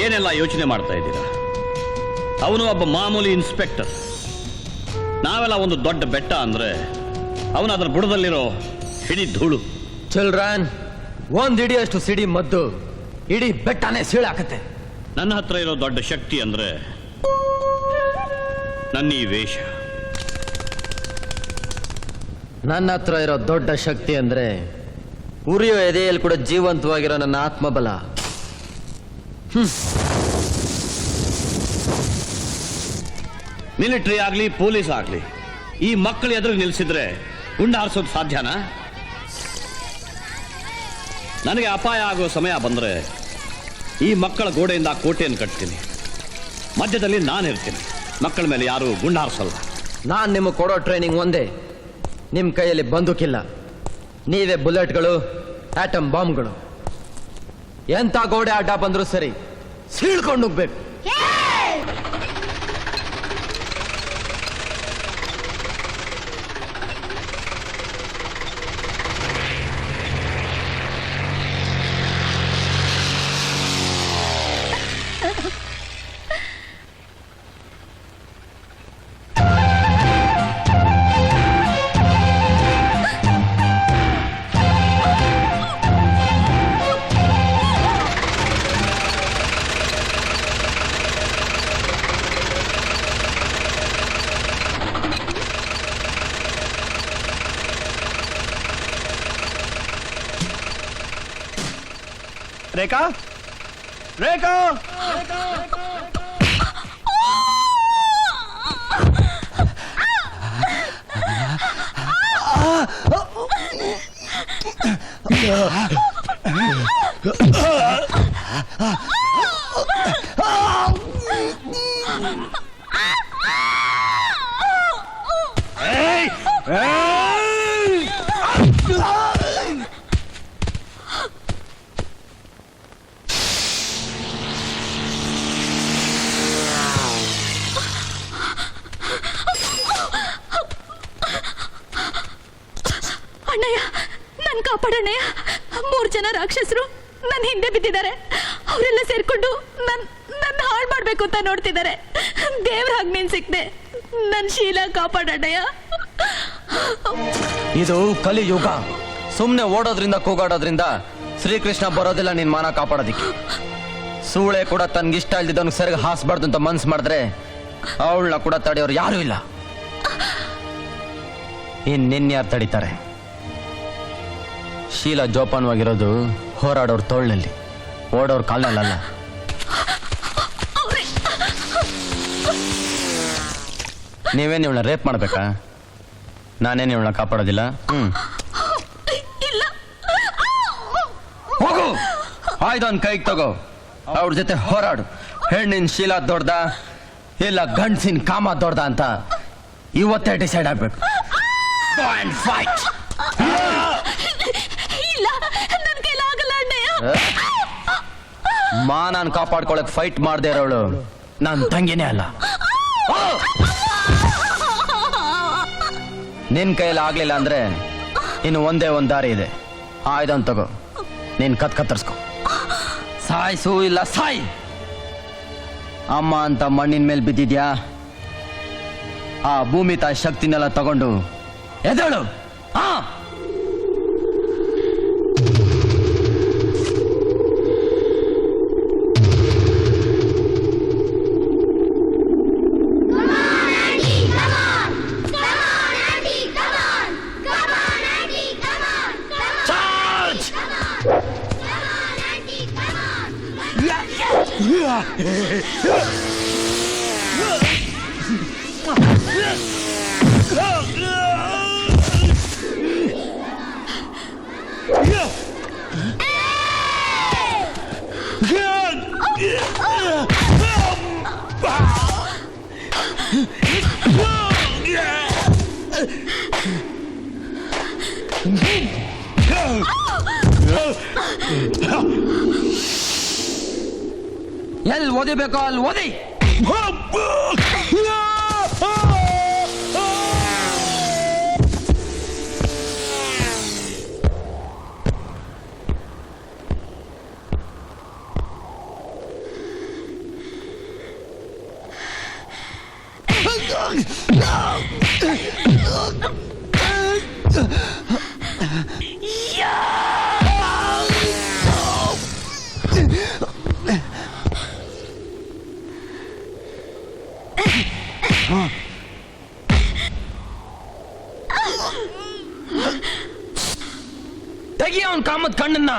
ಏನೆಲ್ಲ ಯೋಚನೆ ಮಾಡ್ತಾ ಇದ್ದೀರಾ? ಅವನು ಒಬ್ಬ ಮಾಮೂಲಿ ಇನ್ಸ್ಪೆಕ್ಟರ್. ನಾವೆಲ್ಲ ಒಂದು ದೊಡ್ಡ ಬೆಟ್ಟ ಅಂದ್ರೆ ಅವನು ಅದರ ಬುಡದಲ್ಲಿರೋ ಹಿಡಿ ಧೂಳು. ಚಿಲ್ಡ್ರನ್, ಒಂದ್ ಇಡಿಯಷ್ಟು ಸಿಡಿ ಮದ್ದು ಇಡೀ ಬೆಟ್ಟನೇ ಸೀಳಾಕತ್ತೆ. ನನ್ನ ಹತ್ರ ಇರೋ ದೊಡ್ಡ ಶಕ್ತಿ ಅಂದ್ರೆ ನನ್ನ ಈ ವೇಷ. ನನ್ನ ಹತ್ರ ಇರೋ ದೊಡ್ಡ ಶಕ್ತಿ ಅಂದ್ರೆ ಉರಿಯೋ ಎದೆಯಲ್ಲಿ ಕೂಡ ಜೀವಂತವಾಗಿರೋ ನನ್ನ ಆತ್ಮಬಲ. ಮಿಲಿಟರಿ ಆಗ್ಲಿ ಪೊಲೀಸ್ ಆಗ್ಲಿ ಈ ಮಕ್ಕಳು ಎದುರು ನಿಲ್ಸಿದ್ರೆ ಗುಂಡು ಹಾರಿಸೋದು ಸಾಧ್ಯನಾ? ನನಗೆ ಅಪಾಯ ಆಗೋ ಸಮಯ ಬಂದ್ರೆ ಈ ಮಕ್ಕಳ ಗೋಡೆಯಿಂದ ಕೋಟೆಯನ್ನು ಕಟ್ತೀನಿ. ಮಧ್ಯದಲ್ಲಿ ನಾನಿರ್ತೀನಿ. ಮಕ್ಕಳ ಮೇಲೆ ಯಾರು ಗುಂಡು ಹಾರಿಸಲ್ಲ. ನಾನ್ ನಿಮಗೆ ಕೊಡೋ ಟ್ರೈನಿಂಗ್ ಒಂದೇ. ನಿಮ್ ಕೈಯಲ್ಲಿ ಬಂದೂಕಿಲ್ಲ, ನೀವೇ ಬುಲೆಟ್ಗಳು, ಆಟಮ್ ಬಾಂಬ್ಗಳು. ಎಂತ ಗೋಡೆ ಅಡ್ಡ ಬಂದ್ರು ಸರಿ, ಸೀಳ್ಕೊಂಡು ಹೋಗ್ಬೇಕು. ರೇಖಾ, ರೇಖಾ, ಅಣ್ಣಯ್ಯ, ನನ್ ಕಾಪಾಡಣ್ಣಯ್ಯ. 3 ಜನ ರಾಕ್ಷಸರು ನನ್ನ ಹಿಂದೆ ಬಿದ್ದಿದ್ದಾರೆ. ಅವರೆಲ್ಲ ಸೇರ್ಕೊಂಡು ನನ್ನ ಹಾಳು ಮಾಡ್ಬೇಕು ಅಂತ ನೋಡ್ತಿದ್ದಾರೆ. ದೇವ್ರ ಹಾಗೆ ನೀನ್ ಸಿಕ್ದೆ. ನನ್ ಶೀಲ ಕಾಪಾಡಣ್ಣಯ್ಯ. ಇದು ಕಲಿಯುಗ. ಸುಮ್ನೆ ಓಡೋದ್ರಿಂದ ಕೂಗಾಡೋದ್ರಿಂದ ಶ್ರೀಕೃಷ್ಣ ಬರೋದಿಲ್ಲ ನಿನ್ ಮಾನ ಕಾಪಾಡೋದಿಕ್ಕೆ. ಸೂಳೆ ಕೂಡ ತನ್ಗಿಷ್ಟ ಇಲ್ದಿದ್ದವನ್ ಸರಿಗ ಹಾಸ್ಬಾರ್ದು ಅಂತ ಮನ್ಸು ಮಾಡಿದ್ರೆ ಅವಳನ್ನ ಕೂಡ ತಡೆಯೋರು ಯಾರು ಇಲ್ಲ. ನಿನ್ಯಾರು ತಡೀತಾರೆ? ಶೀಲ ಜೋಪಾನವಾಗಿರೋದು ಹೋರಾಡೋರ್ ತೋಳ್ನಲ್ಲಿ, ಓಡೋರ್ ಕಾಲ್ನಲ್ಲ. ನೀವೇನು ಇವಳನ್ನ ರೇಪ್ ಮಾಡ್ಬೇಕಾ? ನಾನೇನು ಇವಳನ್ನ ಕಾಪಾಡೋದಿಲ್ಲ. ಹೋಗು, ಆಯ್ದೊಂದ್ ಕೈಗೆ ತಗೋ, ಅವ್ರ ಜೊತೆ ಹೋರಾಡು. ಹೆಣ್ಣಿನ ಶೀಲ ದೊಡ್ಡ ಇಲ್ಲ ಗಂಡ್ಸಿನ ಕಾಮ ದೊಡ್ಡ ಅಂತ ಇವತ್ತೇ ಡಿಸೈಡ್ ಆಗ್ಬೇಕು. ಮಾನನ್ ಕಾಪಾಡ್ಕೊಳಕ್ ಫೈಟ್ ಮಾಡದೇ ಇರೋಳು ನನ್ ತಂಗಿನೇ ಅಲ್ಲ. ನಿನ್ ಕೈಯಲ್ಲಿ ಆಗ್ಲಿಲ್ಲ ಅಂದ್ರೆ ಇನ್ನು ಒಂದೇ ಒಂದ್ ದಾರಿ ಇದೆ. ಆಯ್ದನ್ ತಗೋ, ನೀನ್ ಕತ್ತರ್ಸ್ಕೊ. ಸಾಯ್ಸು ಇಲ್ಲ ಸಾಯ್. ಅಮ್ಮ ಅಂತ ಮಣ್ಣಿನ ಮೇಲೆ ಬಿದ್ದಿದ್ಯಾ, ಆ ಭೂಮಿ ತಾಯಿ ಶಕ್ತಿನೆಲ್ಲ ತಗೊಂಡು ಎದ್ದೇಳು. ಎಲ್ಲಿ ಓದಿಬೇಕೋ ಅಲ್ಲಿ ಓದಿ. ತೆಗಿ ಅವನ್ ಕಾಮದ್ ಕಣ್ಣನ್ನ.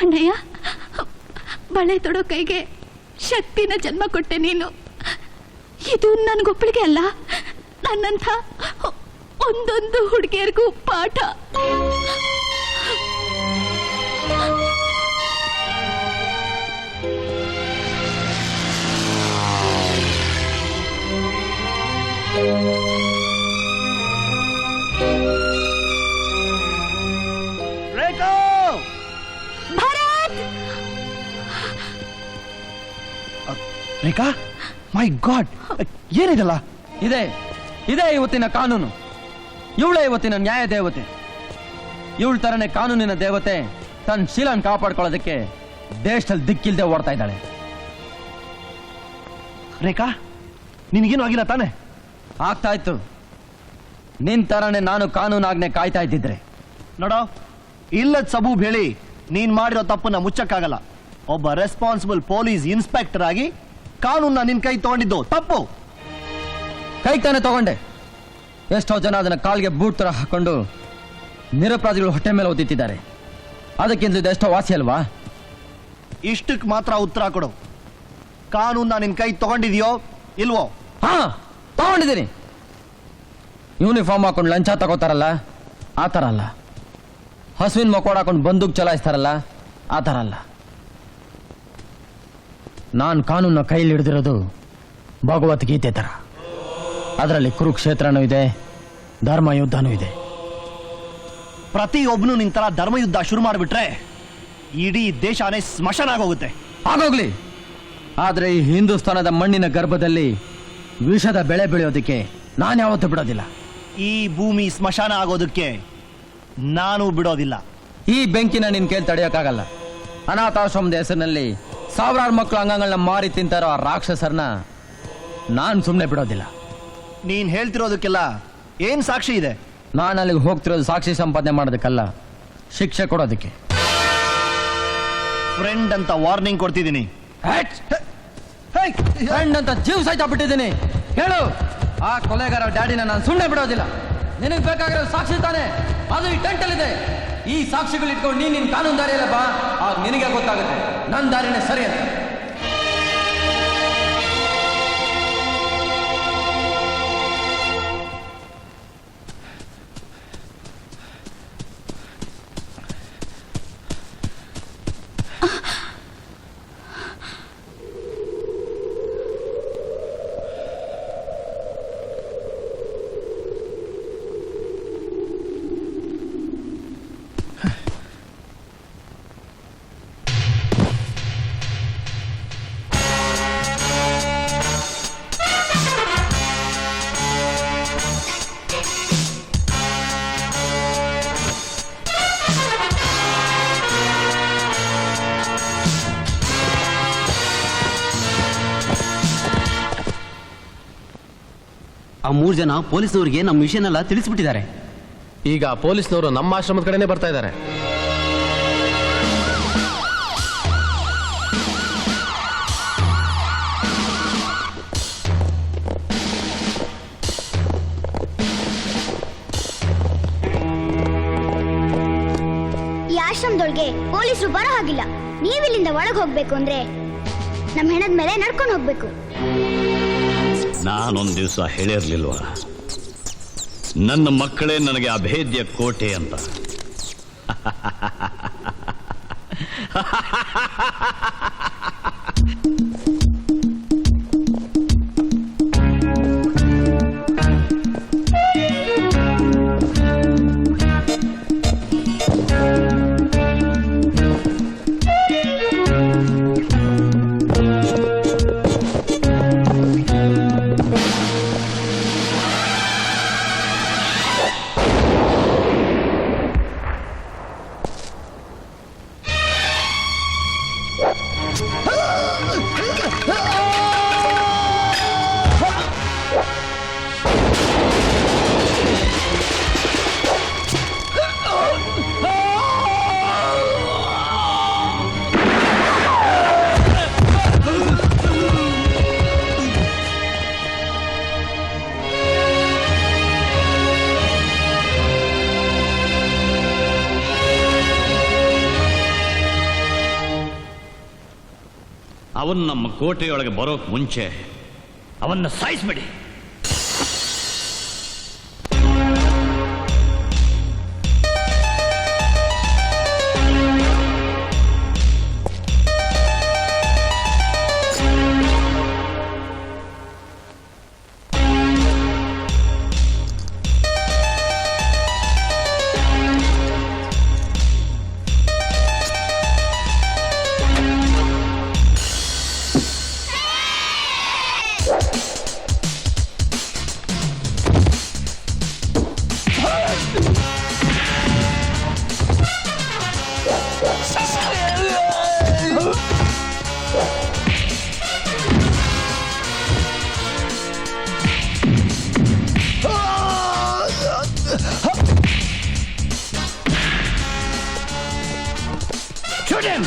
ಅಣ್ಣಯ್ಯ, ಬಳೆ ತೊಡೋ ಕೈಗೆ ಶಕ್ತಿನ ಜನ್ಮ ಕೊಟ್ಟೆ ನೀನು. ಇದು ನನ್ಗೊಬ್ಬಳಿಗೆ ಅಲ್ಲ, ನನ್ನಂಥ ಒಂದೊಂದು ಹುಡುಗಿಯರಿಗೂ ಪಾಠ. ರೇಖಾ! ಭರತ್! ರೇಖಾ, ಮೈ ಗಾಡ್, ಏನಿದಲ್ಲ? ಇದೆ ಇವತ್ತಿನ ಕಾನೂನು. ಇವಳೇ ಇವತ್ತಿನ ನ್ಯಾಯ ದೇವತೆ. ಇವಳ ತರನೇ ಕಾನೂನಿನ ದೇವತೆ ತನ್ನ ಶೀಲನ್ ಕಾಪಾಡ್ಕೊಳ್ಳೋದಕ್ಕೆ ದೇಶದಲ್ಲಿ ದಿಕ್ಕಿಲ್ದೆ ಓಡ್ತಾ ಇದ್ದಾಳೆ. ರೇಖಾ, ನಿನಗೇನು ಆಗಿಲ್ಲ ತಾನೆ? ಆಗ್ತಾ ಇತ್ತು. ನಿನ್ ತರನೇ ನಾನು ಕಾನೂನಾಗ್ನೆ ಕಾಯ್ತಾ ಇದ್ದಿದ್ರೆ. ನೋಡೋ, ಇಲ್ಲದ ಸಬೂಬ್ ಹೇಳಿ ನೀನ್ ಮಾಡಿರೋ ತಪ್ಪನ್ನ ಮುಚ್ಚಕ್ಕಾಗಲ್ಲ. ಒಬ್ಬ ರೆಸ್ಪಾನ್ಸಿಬಲ್ ಪೊಲೀಸ್ ಇನ್ಸ್ಪೆಕ್ಟರ್ ಆಗಿ ಕಾನೂನ್ನ ನಿನ್ ಕೈ ತಗೊಂಡಿದ್ದು ತಪ್ಪು. ಕೈಗೆ ತಾನೇ ತಗೊಂಡೆ. ಎಷ್ಟೋ ಜನ ಅದನ್ನ ಕಾಲ್ಗೆ ಬೂಟ್ ತರ ಹಾಕೊಂಡು ನಿರಪರಾಧಿಗಳು ಹೊಟ್ಟೆ ಮೇಲೆ ಓದಿತ್ತಿದ್ದಾರೆ. ಅದಕ್ಕಿಂತ ಇದು ಎಷ್ಟೋ ವಾಸಿ ಅಲ್ವಾ? ಇಷ್ಟಕ್ಕೆ ಮಾತ್ರ ಉತ್ತರ ಕೊಡು. ಕಾನೂನ್ನ ನಿನ್ ಕೈ ತಗೊಂಡಿದ್ಯೋ ಇಲ್ವೋ? ಹಾ, ತಗೊಂಡಿದ್ದೀನಿ. ಯೂನಿಫಾರ್ಮ್ ಹಾಕೊಂಡು ಲಂಚ ತಗೋತಾರಲ್ಲ, ಆ ಥರ ಅಲ್ಲ. ಹಸುವಿನ ಮಕ್ಕೋಡ್ ಹಾಕೊಂಡು ಬಂದೂಕ್ ಚಲಾಯಿಸ್ತಾರಲ್ಲ, ಆ ಥರ ಅಲ್ಲ. ನಾನು ಕಾನೂನ ಕೈಲಿ ಹಿಡಿದಿರೋದು ಭಗವದ್ಗೀತೆ ಥರ. ಅದರಲ್ಲಿ ಕುರುಕ್ಷೇತ್ರನೂ ಇದೆ, ಧರ್ಮ ಯುದ್ಧನೂ ಇದೆ. ಪ್ರತಿಯೊಬ್ಬನು ನಿನ್ ತರ ಧರ್ಮಯುದ್ಧ ಶುರು ಮಾಡಿಬಿಟ್ರೆ ಇಡೀ ದೇಶನೇ ಸ್ಮಶಾನ ಆಗೋಗುತ್ತೆ. ಆಗೋಗ್ಲಿ. ಆದ್ರೆ ಈ ಹಿಂದೂಸ್ತಾನದ ಮಣ್ಣಿನ ಗರ್ಭದಲ್ಲಿ ವಿಷದ ಬೆಳೆ ಬೆಳೆಯೋದಕ್ಕೆ ನಾನು ಯಾವತ್ತೂ ಬಿಡೋದಿಲ್ಲ. ಈ ಭೂಮಿ ಸ್ಮಶಾನ ಆಗೋದಕ್ಕೆ ನಾನು ಬಿಡೋದಿಲ್ಲ. ಈ ಬೆಂಕಿನ ನಿನ್ ಕೇಳಿ ತಡೆಯೋಕ್ಕಾಗಲ್ಲ. ಅನಾಥಾಶ್ರಮದ ಹೆಸರಿನಲ್ಲಿ ಸಾವಿರಾರು ಮಕ್ಕಳು ಅಂಗಗಳನ್ನ ಮಾರಿ ತಿಂತಾರೋ ಆ ರಾಕ್ಷಸರನ್ನ ನಾನು ಸುಮ್ಮನೆ ಬಿಡೋದಿಲ್ಲ. ನೀನ್ ಹೇಳ್ತಿರೋದಕ್ಕೆಲ್ಲ ಏನ್ ಸಾಕ್ಷಿ ಇದೆ? ನಾನು ಅಲ್ಲಿಗೆ ಹೋಗ್ತಿರೋದು ಸಾಕ್ಷಿ ಸಂಪಾದನೆ ಮಾಡೋದಕ್ಕಲ್ಲ, ಶಿಕ್ಷೆ ಕೊಡೋದಕ್ಕೆ. ಫ್ರೆಂಡ್ ಅಂತ ವಾರ್ನಿಂಗ್ ಕೊಡ್ತಿದ್ದೀನಿ. ಫ್ರೆಂಡ್ ಅಂತ ಜೀವ ಸಹಿತ ಬಿಟ್ಟಿದ್ದೀನಿ. ಹೇಳು, ಆ ಕೊಲೆಗಾರ ಡ್ಯಾಡಿನ ನಾನು ಸುಮ್ಮನೆ ಬಿಡೋದಿಲ್ಲ. ನಿನಗೆ ಬೇಕಾಗಿರೋ ಸಾಕ್ಷಿ ತಾನೆ, ಅದು ಈ ಟೆಂಟಲ್ಲಿದೆ. ಈ ಸಾಕ್ಷಿಗಳು ಇಟ್ಕೊಂಡು ನೀನ್ ಕಾನೂನು ದಾರಿಯಲ್ಲ ಬಾ, ಆಗ ನಿನಗೆ ಗೊತ್ತಾಗುತ್ತೆ ನನ್ನ ದಾರಿನೇ ಸರಿ ಅಂತ. ಆ 3 ಜನ ಪೊಲೀಸ್ನವ್ರಿಗೆ ನಮ್ಮ ವಿಷಯನೆಲ್ಲ ತಿಳಿಸ್ಬಿಟ್ಟಿದ್ದಾರೆ. ಈಗ ಪೊಲೀಸ್ನವರು ನಮ್ಮ ಆಶ್ರಮದ ಕಡೆನೇ ಬರ್ತಾ ಇದ್ದಾರೆ. ಈ ಆಶ್ರಮದೊಳಗೆ ಪೊಲೀಸರು ಬರೋ ಹಾಗಿಲ್ಲ. ನೀವಿಲ್ಲಿಂದ ಒಳಗೆ ಹೋಗ್ಬೇಕು ಅಂದ್ರೆ ನಮ್ಮ ಹೆಣದ ಮೇಲೆ ನಡ್ಕೊಂಡು ಹೋಗ್ಬೇಕು. ನಾನೊಂದು ದಿವಸ ಹೇಳಿರ್ಲಿಲ್ವಾ, ನನ್ನ ಮಕ್ಕಳೇ ನನಗೆ ಅಭೇದ್ಯ ಕೋಟೆ ಅಂತ. ಅವನು ನಮ್ಮ ಕೋಟೆಯೊಳಗೆ ಬರೋಕ್ ಮುಂಚೆ ಅವನ್ನ ಸಾಯಿಸ್ಬಿಡಿ. Shoot him!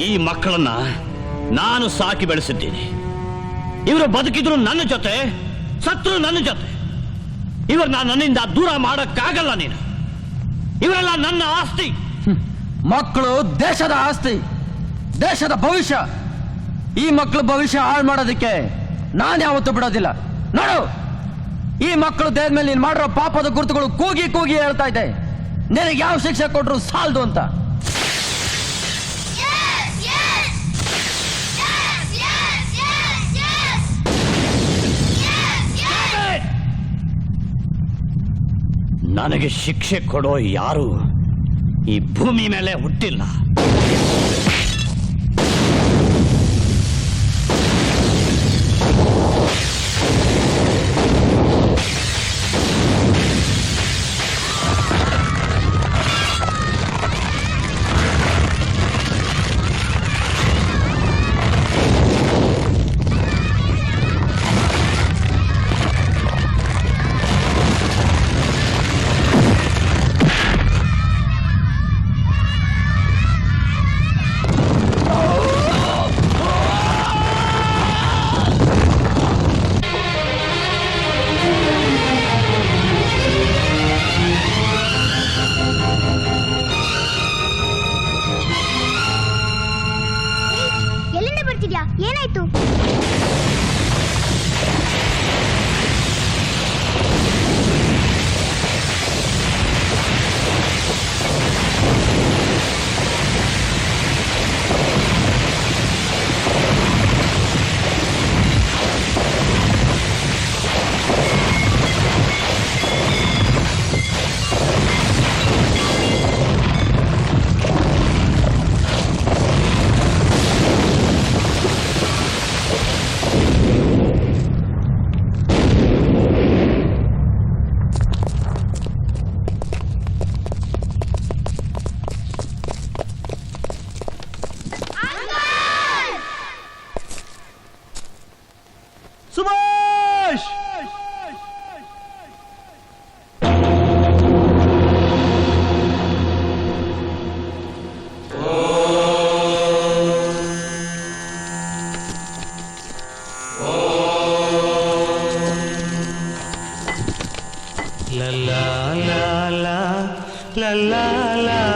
ಈ ಮಕ್ಕಳನ್ನ ನಾನು ಸಾಕಿ ಬೆಳೆಸಿದ್ದೀನಿ. ಇವರು ಬದುಕಿದ್ರು ನನ್ನ ಜೊತೆ, ಸತ್ರು ನನ್ನ ಜೊತೆ. ಇವ್ರನ್ನ ನನ್ನಿಂದ ದೂರ ಮಾಡಕ್ಕಾಗಲ್ಲ ನೀನು. ಇವರೆಲ್ಲ ನನ್ನ ಆಸ್ತಿ. ಮಕ್ಕಳು ದೇಶದ ಆಸ್ತಿ, ದೇಶದ ಭವಿಷ್ಯ. ಈ ಮಕ್ಕಳು ಭವಿಷ್ಯ ಹಾಳು ಮಾಡೋದಕ್ಕೆ ನಾನು ಯಾವತ್ತೂ ಬಿಡೋದಿಲ್ಲ. ನೋಡು, ಈ ಮಕ್ಕಳು ದೇಹದ ಮೇಲೆ ನೀನು ಮಾಡಿರೋ ಪಾಪದ ಗುರುತುಗಳು ಕೂಗಿ ಕೂಗಿ ಹೇಳ್ತಾ ಇದೆ. ನಿನಗೆ ಯಾವ ಶಿಕ್ಷೆ ಕೊಟ್ರು ಸಾಲದು ಅಂತ. ನನಗೆ ಶಿಕ್ಷೆ ಕೊಡೋ ಯಾರು ಈ ಭೂಮಿ ಮೇಲೆ ಹುಟ್ಟಿಲ್ಲ. la la la